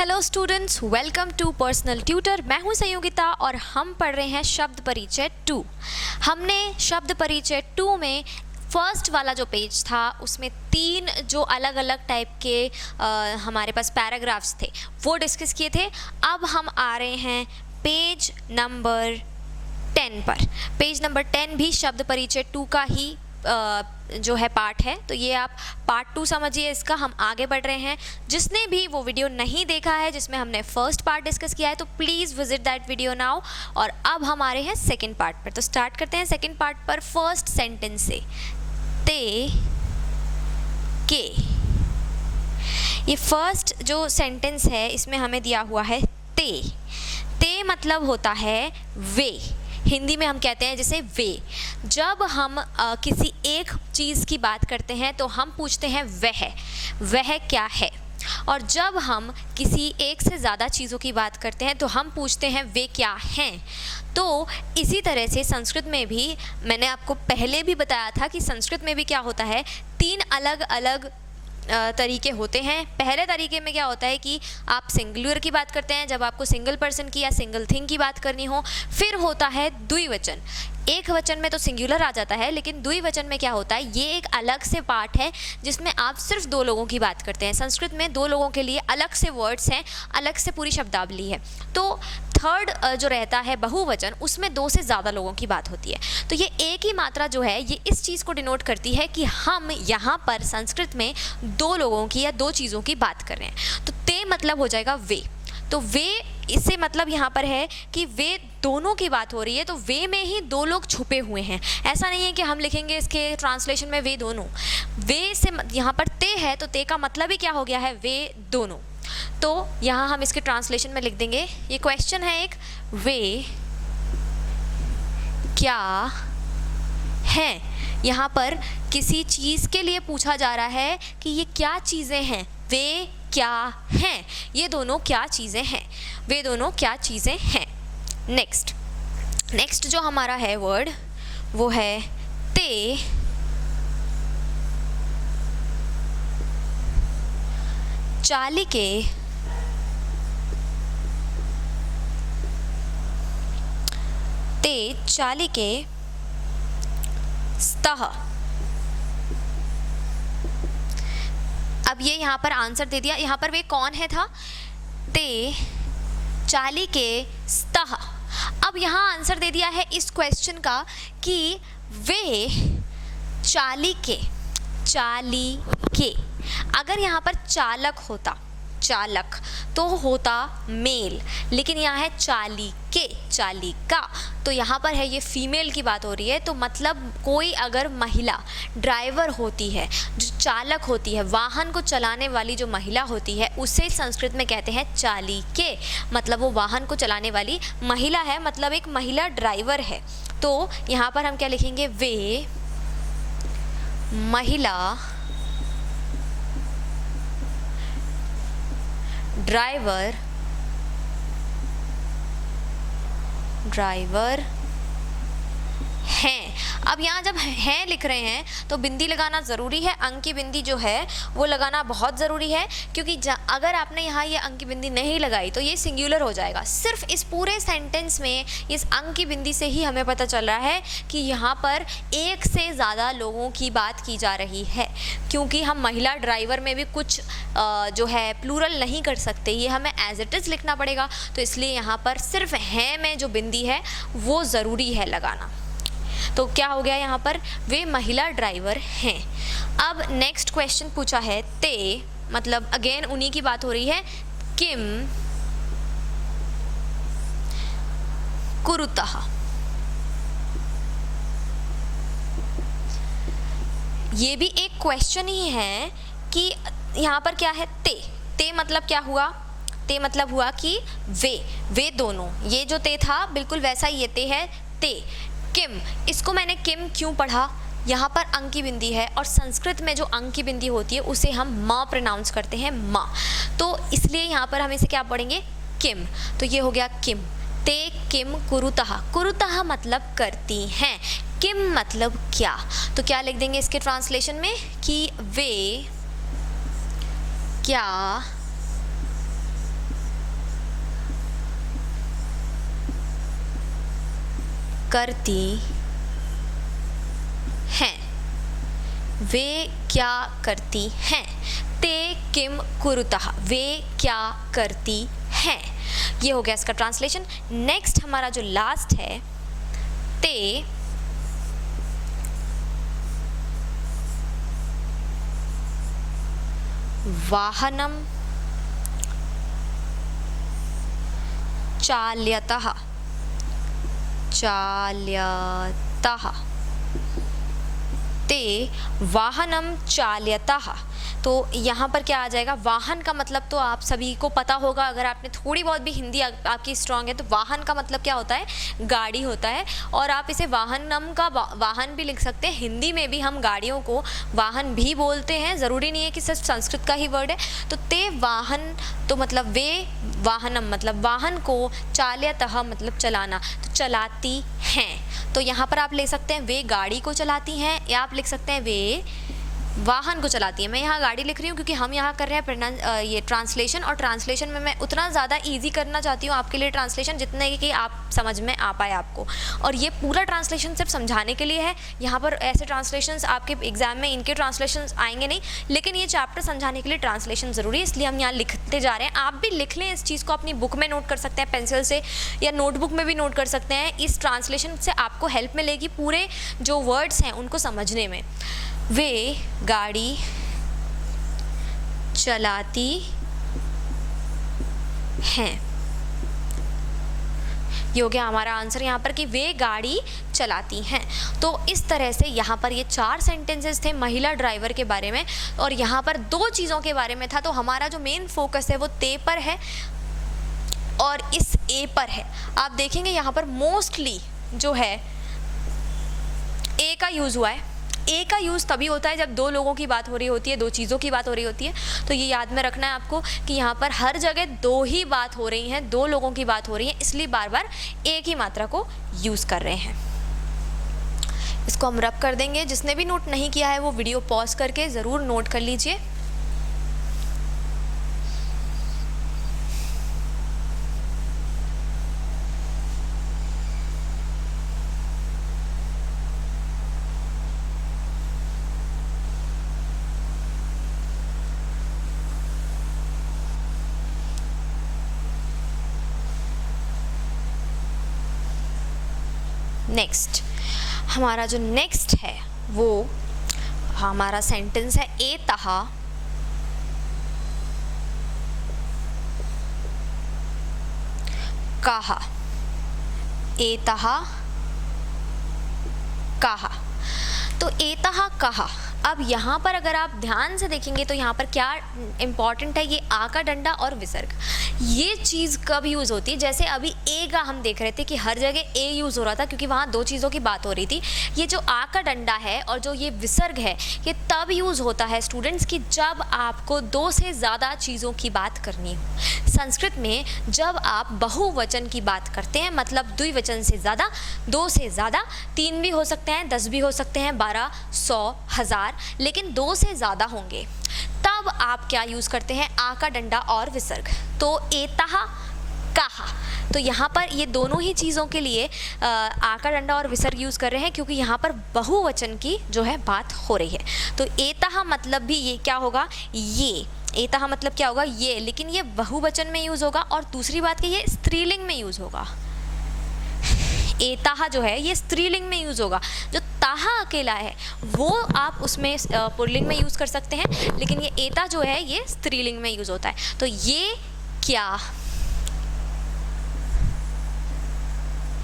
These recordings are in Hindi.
Hello students, welcome to personal tutor. मैं हूं संयोगिता और हम पढ़ रहे हैं शब्द परिचय 2। हमने शब्द परिचय 2 में फर्स्ट वाला जो पेज था उसमें 3 जो अलग अलग टाइप के हमारे पास पैराग्राफ्स थे वो डिस्कस किए थे। अब हम आ रहे हैं पेज नंबर 10 पर। पेज नंबर 10 भी शब्द परिचय 2 का ही जो है पार्ट है, तो ये आप पार्ट 2 समझिए इसका। हम आगे बढ़ रहे हैं। जिसने भी वो वीडियो नहीं देखा है जिसमें हमने फर्स्ट पार्ट डिस्कस किया है तो please visit that video now. और अब हम आ रहे हैं सेकंड पार्ट पर, तो स्टार्ट करते हैं सेकंड पार्ट पर फर्स्ट सेंटेंस से। ते के, ये फर्स्ट जो सेंटेंस है इसमें हमें दिया हुआ है ते। ते मतलब होता है वे, हिंदी में हम कहते हैं जैसे वे। जब हम किसी एक चीज़ की बात करते हैं तो हम पूछते हैं वह क्या है, और जब हम किसी एक से ज़्यादा चीज़ों की बात करते हैं तो हम पूछते हैं वे क्या हैं। तो इसी तरह से संस्कृत में भी मैंने आपको पहले भी बताया था कि संस्कृत में भी क्या होता है, 3 अलग अलग तरीके होते हैं। पहले तरीके में क्या होता है कि आप सिंगुलर की बात करते हैं जब आपको सिंगल पर्सन की या सिंगल थिंग की बात करनी हो। फिर होता है द्विवचन। एक वचन में तो सिंगुलर आ जाता है, लेकिन द्विवचन में क्या होता है, ये एक अलग से पार्ट है जिसमें आप सिर्फ 2 लोगों की बात करते हैं। संस्कृत में 2 लोगों के लिए अलग से वर्ड्स हैं, अलग से पूरी शब्दावली है। तो थर्ड जो रहता है बहुवचन, उसमें 2 से ज़्यादा लोगों की बात होती है। तो ये एक ही मात्रा जो है ये इस चीज़ को डिनोट करती है कि हम यहाँ पर संस्कृत में 2 लोगों की या 2 चीज़ों की बात कर रहे हैं। तो ते मतलब हो जाएगा वे। तो वे, इससे मतलब यहाँ पर है कि वे दोनों की बात हो रही है, तो वे में ही 2 लोग छुपे हुए हैं। ऐसा नहीं है कि हम लिखेंगे इसके ट्रांसलेशन में वे दोनों। वे से यहाँ पर ते है तो ते का मतलब ही क्या हो गया है, वे दोनों। तो यहाँ हम इसके ट्रांसलेशन में लिख देंगे, ये क्वेश्चन है एक, वे क्या हैं। यहाँ पर किसी चीज़ के लिए पूछा जा रहा है कि ये क्या चीज़ें हैं, वे क्या हैं, ये दोनों क्या चीज़ें हैं, वे दोनों क्या चीज़ें हैं। नेक्स्ट जो हमारा है वर्ड वो है ते चालिके स्तः। अब ये यहाँ पर आंसर दे दिया। यहाँ पर वे कौन है था, ते चालिके स्तः। अब यहाँ आंसर दे दिया है इस क्वेश्चन का कि वे चालिके। अगर यहाँ पर चालक होता, चालक तो होता मेल, लेकिन यहाँ है चालिके, चालिका, तो यहाँ पर है ये फीमेल की बात हो रही है। तो मतलब कोई अगर महिला ड्राइवर होती है, जो चालक होती है, वाहन को चलाने वाली जो महिला होती है, उसे संस्कृत में कहते हैं चालिके। मतलब वो वाहन को चलाने वाली महिला है, मतलब एक महिला ड्राइवर है। तो यहाँ पर हम क्या लिखेंगे, वे महिला ड्राइवर हैं। अब यहाँ जब हैं लिख रहे हैं तो बिंदी लगाना ज़रूरी है। अंक की बिंदी जो है वो लगाना बहुत ज़रूरी है, क्योंकि अगर आपने यहाँ ये अंक की बिंदी नहीं लगाई तो ये सिंगुलर हो जाएगा। सिर्फ इस पूरे सेंटेंस में इस अंक की बिंदी से ही हमें पता चल रहा है कि यहाँ पर एक से ज़्यादा लोगों की बात की जा रही है, क्योंकि हम महिला ड्राइवर में भी कुछ जो है प्लूरल नहीं कर सकते, ये हमें एज इट इज़ लिखना पड़ेगा। तो इसलिए यहाँ पर सिर्फ हैं में जो बिंदी है वो ज़रूरी है लगाना। तो क्या हो गया यहाँ पर, वे महिला ड्राइवर हैं। अब नेक्स्ट क्वेश्चन पूछा है ते, मतलब अगेन उन्हीं की बात हो रही है, किम कुरुतः। ये भी एक क्वेश्चन ही है कि यहाँ पर क्या है, ते मतलब क्या हुआ, ते मतलब हुआ कि वे दोनों। ये जो ते था बिल्कुल वैसा ही ये ते है, ते। किम, इसको मैंने किम क्यों पढ़ा, यहाँ पर अंक की बिंदी है और संस्कृत में जो अंक की बिंदी होती है उसे हम माँ प्रोनाउंस करते हैं, माँ। तो इसलिए यहाँ पर हम इसे क्या पढ़ेंगे, किम। तो ये हो गया किम। ते किम कुरुतः। कुरुतः मतलब करती हैं, किम मतलब क्या। तो क्या लिख देंगे इसके ट्रांसलेशन में कि वे क्या करती हैं, वे क्या करती हैं। ते किम कुरुतः, वे क्या करती हैं। ये हो गया इसका ट्रांसलेशन। नेक्स्ट हमारा जो लास्ट है, ते वाहनम चाल्यतः, ते वाहनम चाल्यतः। तो यहाँ पर क्या आ जाएगा, वाहन का मतलब तो आप सभी को पता होगा, अगर आपने थोड़ी बहुत भी हिंदी आपकी स्ट्रांग है तो वाहन का मतलब क्या होता है, गाड़ी होता है। और आप इसे वाहनम का वाहन भी लिख सकते हैं। हिंदी में भी हम गाड़ियों को वाहन भी बोलते हैं, ज़रूरी नहीं है कि सिर्फ संस्कृत का ही वर्ड है। तो ते वाहन तो मतलब वे, वाहनम मतलब वाहन को, चाल्यतः मतलब चलाना, तो चलाती हैं। तो यहाँ पर आप ले सकते हैं वे गाड़ी को चलाती हैं, या आप लिख सकते हैं वे वाहन को चलाती है। मैं यहाँ गाड़ी लिख रही हूँ क्योंकि हम यहाँ कर रहे हैं ये ट्रांसलेशन, और ट्रांसलेशन में मैं उतना ज़्यादा इजी करना चाहती हूँ आपके लिए ट्रांसलेशन, जितने कि आप समझ में आ पाए आपको। और ये पूरा ट्रांसलेशन सिर्फ समझाने के लिए है। यहाँ पर ऐसे ट्रांसलेशंस आपके एग्जाम में इनके ट्रांसलेशंस आएंगे नहीं, लेकिन ये चैप्टर समझाने के लिए ट्रांसलेशन ज़रूरी है, इसलिए हम यहाँ लिखते जा रहे हैं। आप भी लिख लें इस चीज़ को, अपनी बुक में नोट कर सकते हैं पेंसिल से, या नोटबुक में भी नोट कर सकते हैं। इस ट्रांसलेशन से आपको हेल्प मिलेगी पूरे जो वर्ड्स हैं उनको समझने में। वे गाड़ी चलाती हैं, ये हो गया हमारा आंसर यहाँ पर कि वे गाड़ी चलाती हैं। तो इस तरह से यहाँ पर ये 4 सेंटेंसेस थे महिला ड्राइवर के बारे में, और यहाँ पर 2 चीज़ों के बारे में था। तो हमारा जो मेन फोकस है वो ते पर है और इस ए पर है। आप देखेंगे यहाँ पर मोस्टली जो है ए का यूज़ हुआ है। ए का यूज़ तभी होता है जब 2 लोगों की बात हो रही होती है, 2 चीज़ों की बात हो रही होती है। तो ये याद में रखना है आपको कि यहाँ पर हर जगह 2 ही बात हो रही हैं, 2 लोगों की बात हो रही है, इसलिए बार बार एक ही मात्रा को यूज़ कर रहे हैं। इसको हम रब कर देंगे। जिसने भी नोट नहीं किया है वो वीडियो पॉज करके ज़रूर नोट कर लीजिए। नेक्स्ट हमारा जो नेक्स्ट है वो हमारा सेंटेंस है एतः कहा। एतः कहा, तो एतः कहा। अब यहाँ पर अगर आप ध्यान से देखेंगे तो यहाँ पर क्या इम्पॉर्टेंट है, ये आ का डंडा और विसर्ग। ये चीज़ कब यूज़ होती है, जैसे अभी ए का हम देख रहे थे कि हर जगह ए यूज़ हो रहा था क्योंकि वहाँ 2 चीज़ों की बात हो रही थी। ये जो आ का डंडा है और जो ये विसर्ग है, ये तब यूज़ होता है स्टूडेंट्स कि जब आपको 2 से ज़्यादा चीज़ों की बात करनी हो। संस्कृत में जब आप बहुवचन की बात करते हैं, मतलब द्विवचन से ज़्यादा, 2 से ज़्यादा, 3 भी हो सकते हैं, 10 भी हो सकते हैं, 12, 100, 1000, लेकिन 2 से ज़्यादा होंगे, तब आप क्या यूज़ करते हैं, आ का डंडा और विसर्ग। तो एतः कहा, तो यहाँ पर ये दोनों ही चीज़ों के लिए आ का डंडा और विसर्ग यूज़ कर रहे हैं क्योंकि यहाँ पर बहुवचन की जो है बात हो रही है। तो एतः मतलब भी ये क्या होगा, ये एतः मतलब क्या होगा, ये, लेकिन ये बहुवचन में यूज़ होगा। और दूसरी बात कि ये स्त्रीलिंग में यूज़ होगा। एतः जो है ये स्त्रीलिंग में यूज़ होगा। जो ताहा अकेला है वो आप उसमें पुल्लिंग में यूज़ कर सकते हैं, लेकिन ये एता जो है ये स्त्रीलिंग में यूज़ होता है। तो ये क्या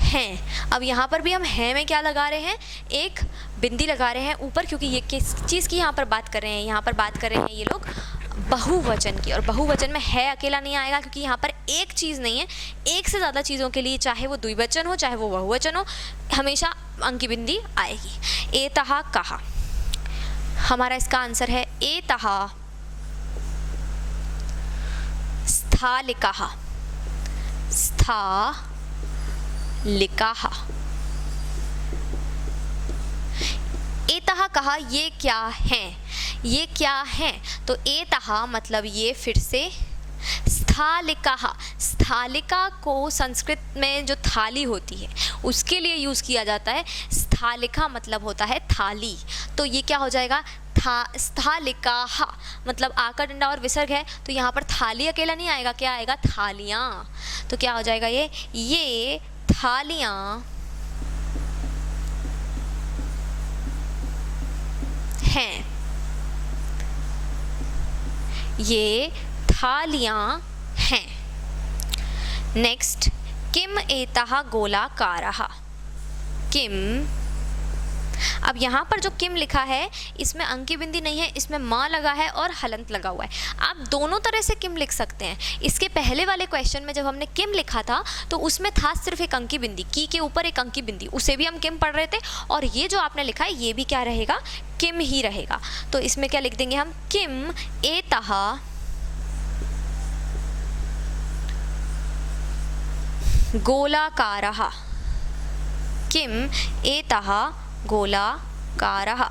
हैं। अब यहाँ पर भी हम हैं में क्या लगा रहे हैं, एक बिंदी लगा रहे हैं ऊपर, क्योंकि ये किस चीज़ की यहाँ पर बात कर रहे हैं, यहाँ पर बात कर रहे हैं ये लोग बहुवचन की। और बहुवचन में है अकेला नहीं आएगा क्योंकि यहाँ पर एक चीज़ नहीं है, एक से ज़्यादा चीज़ों के लिए, चाहे वो द्विवचन हो चाहे वो बहुवचन हो, हमेशा अंक की बिंदी आएगी। एतः कहा, हमारा इसका आंसर है एतः स्थालिकाः। स्थालिकाः, एतः कहा ये क्या हैं, ये क्या हैं। तो एतः मतलब ये, फिर से स्थालिकाः, स्थालिका को संस्कृत में जो थाली होती है उसके लिए यूज़ किया जाता है। स्थालिका मतलब होता है थाली, तो ये क्या हो जाएगा, स्थालिकाः, मतलब आ का डंडा और विसर्ग है तो यहाँ पर थाली अकेला नहीं आएगा, क्या आएगा, थालियाँ। तो क्या हो जाएगा ये थालियाँ हैं, ये थालियाँ हैं। नेक्स्ट, किम एतः गोलाकारः, किम, अब यहाँ पर जो किम लिखा है इसमें अंकी बिंदी नहीं है, इसमें माँ लगा है और हलंत लगा हुआ है। आप दोनों तरह से किम लिख सकते हैं। इसके पहले वाले क्वेश्चन में जब हमने किम लिखा था तो उसमें था सिर्फ एक अंकी बिंदी, की के ऊपर एक अंकी बिंदी, उसे भी हम किम पढ़ रहे थे, और ये जो आपने लिखा है ये भी क्या रहेगा, किम ही रहेगा। तो इसमें क्या लिख देंगे हम, किम एतः गोलाकारः, किम एतः गोलाकारः,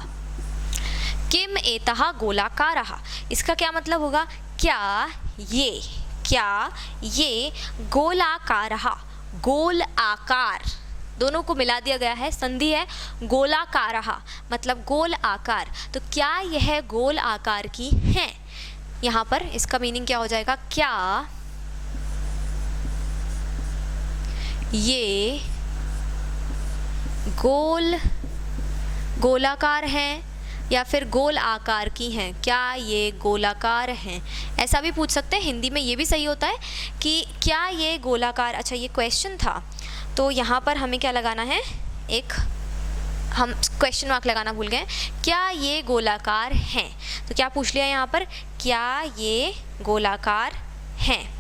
किम एतः गोलाकारः। इसका क्या मतलब होगा, क्या ये गोलाकारः, गोल आकार, दोनों को मिला दिया गया है, संधि है, गोलाकारः मतलब गोल आकार, तो क्या यह गोल आकार की हैं। यहाँ पर इसका मीनिंग क्या हो जाएगा, क्या ये गोलाकार हैं या फिर गोल आकार की हैं, क्या ये गोलाकार हैं, ऐसा भी पूछ सकते हैं। हिंदी में ये भी सही होता है कि क्या ये गोलाकार, अच्छा ये क्वेश्चन था तो यहाँ पर हमें क्या लगाना है, एक हम क्वेश्चन मार्क लगाना भूल गए, क्या ये गोलाकार हैं, तो क्या पूछ लिया यहाँ पर, क्या ये गोलाकार हैं।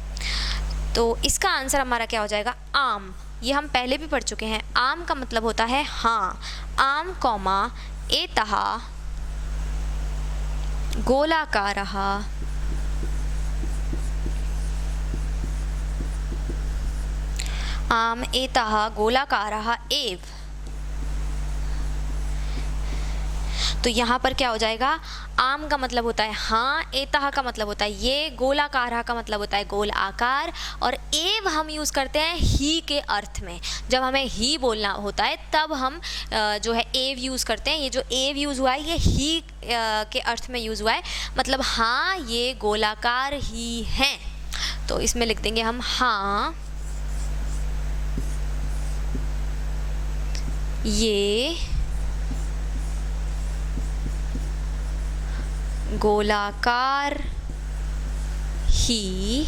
तो इसका आंसर हमारा क्या हो जाएगा, आम, ये हम पहले भी पढ़ चुके हैं। आम का मतलब होता है हाँ, आम कौमा एतः गोलाकारः आम एतः गोलाकारः एव। तो यहाँ पर क्या हो जाएगा, आम का मतलब होता है हाँ, एतः का मतलब होता है ये, गोलाकारः का मतलब होता है गोल आकार, और एव हम यूज़ करते हैं ही के अर्थ में। जब हमें ही बोलना होता है तब हम जो है एव यूज़ करते हैं। ये जो एव यूज़ हुआ है ये ही के अर्थ में यूज़ हुआ है, मतलब हाँ ये गोलाकार ही हैं। तो इसमें लिख देंगे हम हाँ ये गोलाकार ही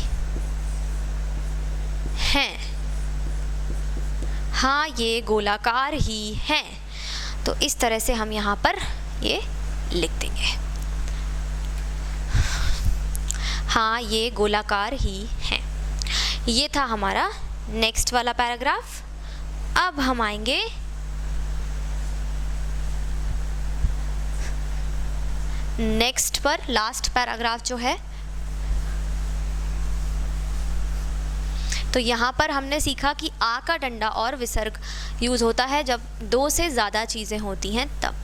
हैं, हाँ ये गोलाकार ही हैं। तो इस तरह से हम यहाँ पर ये लिख देंगे, हाँ ये गोलाकार ही हैं। ये था हमारा नेक्स्ट वाला पैराग्राफ। अब हम आएंगे नेक्स्ट पर, लास्ट पैराग्राफ जो है। तो यहाँ पर हमने सीखा कि आ का डंडा और विसर्ग यूज़ होता है जब दो से ज़्यादा चीज़ें होती हैं तब,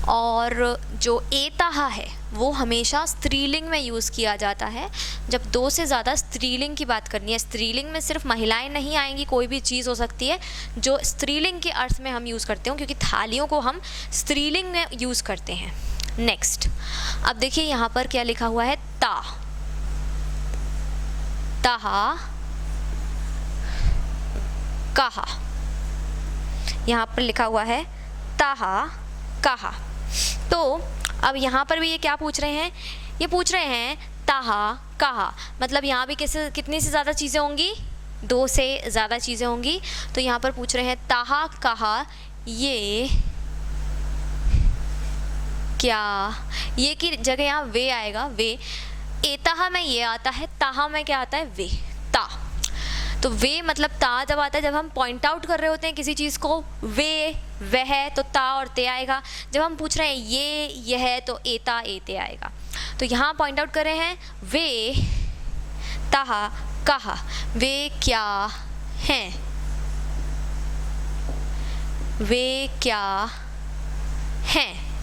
और जो एतः है वो हमेशा स्त्रीलिंग में यूज़ किया जाता है जब दो से ज़्यादा स्त्रीलिंग की बात करनी है। स्त्रीलिंग में सिर्फ महिलाएं नहीं आएंगी, कोई भी चीज़ हो सकती है जो स्त्रीलिंग के अर्थ में हम यूज़ करते हो, क्योंकि थालियों को हम स्त्रीलिंग में यूज़ करते हैं। नेक्स्ट, अब देखिए यहाँ पर क्या लिखा हुआ है, ता, तहा, कहा। यहाँ पर लिखा हुआ है तहा, कहा। तो अब यहाँ पर भी ये क्या पूछ रहे हैं, ये पूछ रहे हैं तहा, कहा, मतलब यहाँ भी कितनी से ज़्यादा चीज़ें होंगी, दो से ज़्यादा चीज़ें होंगी। तो यहाँ पर पूछ रहे हैं तहा, कहा, ये क्या, ये की जगह यहाँ वे आएगा, वे। एतः में ये आता है, तहा में क्या आता है, वे, ता। तो वे मतलब ता जब आता है जब हम पॉइंट आउट कर रहे होते हैं किसी चीज़ को, वे, वह, तो ता और ते आएगा। जब हम पूछ रहे हैं ये, यह, तो एता, एते आएगा। तो यहाँ पॉइंट आउट कर रहे हैं वे, तहा, कहा, वे क्या हैं, वे क्या हैं।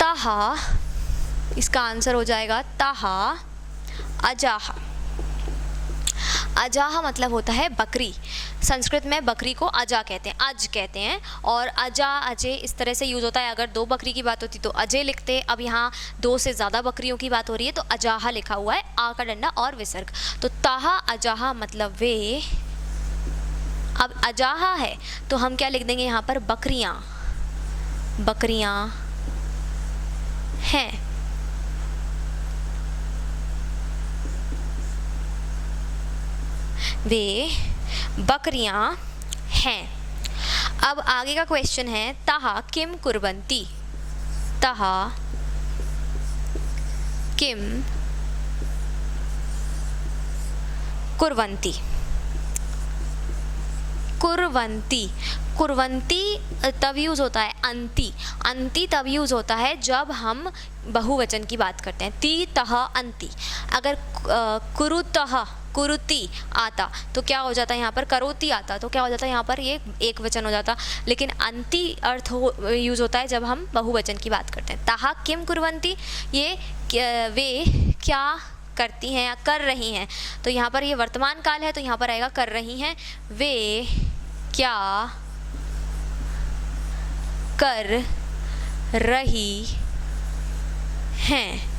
तहा, इसका आंसर हो जाएगा तहा अजाहा। अजाह मतलब होता है बकरी। संस्कृत में बकरी को अजा कहते हैं, अज कहते हैं। और अजा, अजय इस तरह से यूज़ होता है। अगर 2 बकरी की बात होती तो अजय लिखते। अब यहाँ 2 से ज़्यादा बकरियों की बात हो रही है तो अजाहा लिखा हुआ है, आ का डंडा और विसर्ग। तो ताहा अजाहा मतलब वे। अब अजाहा है तो हम क्या लिख देंगे यहाँ पर, बकरियाँ, बकरियाँ हैं। वे बकरियां हैं। अब आगे का क्वेश्चन है, तहा किम कुर्वन्ति, तहा किम कुर्वन्ति। कुर्वन्ति, कुर्वन्ति तब यूज़ होता है अंति। अंति तब यूज़ होता है जब हम बहुवचन की बात करते हैं, ती तह अंति। अगर कुरुतः, कुरुति आता तो क्या हो जाता है यहाँ पर, करोति आता तो क्या हो जाता है यहाँ पर, ये एक वचन हो जाता। लेकिन अंति अर्थ यूज़ होता है जब हम बहुवचन की बात करते हैं। ताहा किम कुर्वन्ति, ये वे क्या करती हैं या कर रही हैं। तो यहाँ पर ये वर्तमान काल है तो यहाँ पर आएगा कर रही हैं। वे क्या कर रही हैं।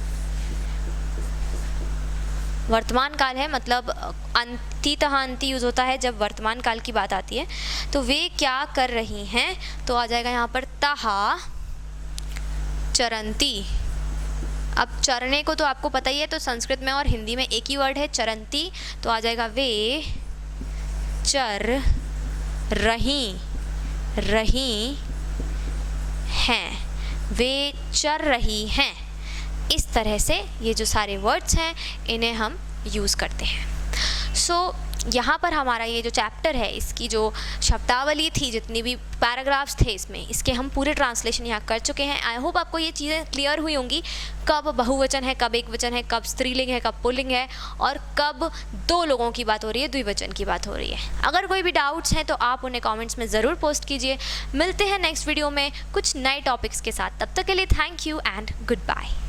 वर्तमान काल है मतलब अंति तह अंति यूज़ होता है जब वर्तमान काल की बात आती है। तो वे क्या कर रही हैं तो आ जाएगा यहाँ पर तहा चरंती। अब चरने को तो आपको पता ही है, तो संस्कृत में और हिंदी में एक ही वर्ड है चरंती। तो आ जाएगा वे चर रही हैं, वे चर रही हैं। इस तरह से ये जो सारे वर्ड्स हैं इन्हें हम यूज़ करते हैं। सो यहाँ पर हमारा ये जो चैप्टर है, इसकी जो शब्दावली थी, जितनी भी पैराग्राफ्स थे इसमें, इसके हम पूरे ट्रांसलेशन यहाँ कर चुके हैं। आई होप आपको ये चीज़ें क्लियर हुई होंगी, कब बहुवचन है, कब एकवचन है, कब स्त्रीलिंग है, कब पुल्लिंग है, और कब 2 लोगों की बात हो रही है, द्विवचन की बात हो रही है। अगर कोई भी डाउट्स हैं तो आप उन्हें कॉमेंट्स में ज़रूर पोस्ट कीजिए। मिलते हैं नेक्स्ट वीडियो में कुछ नए टॉपिक्स के साथ। तब तक के लिए thank you and good bye.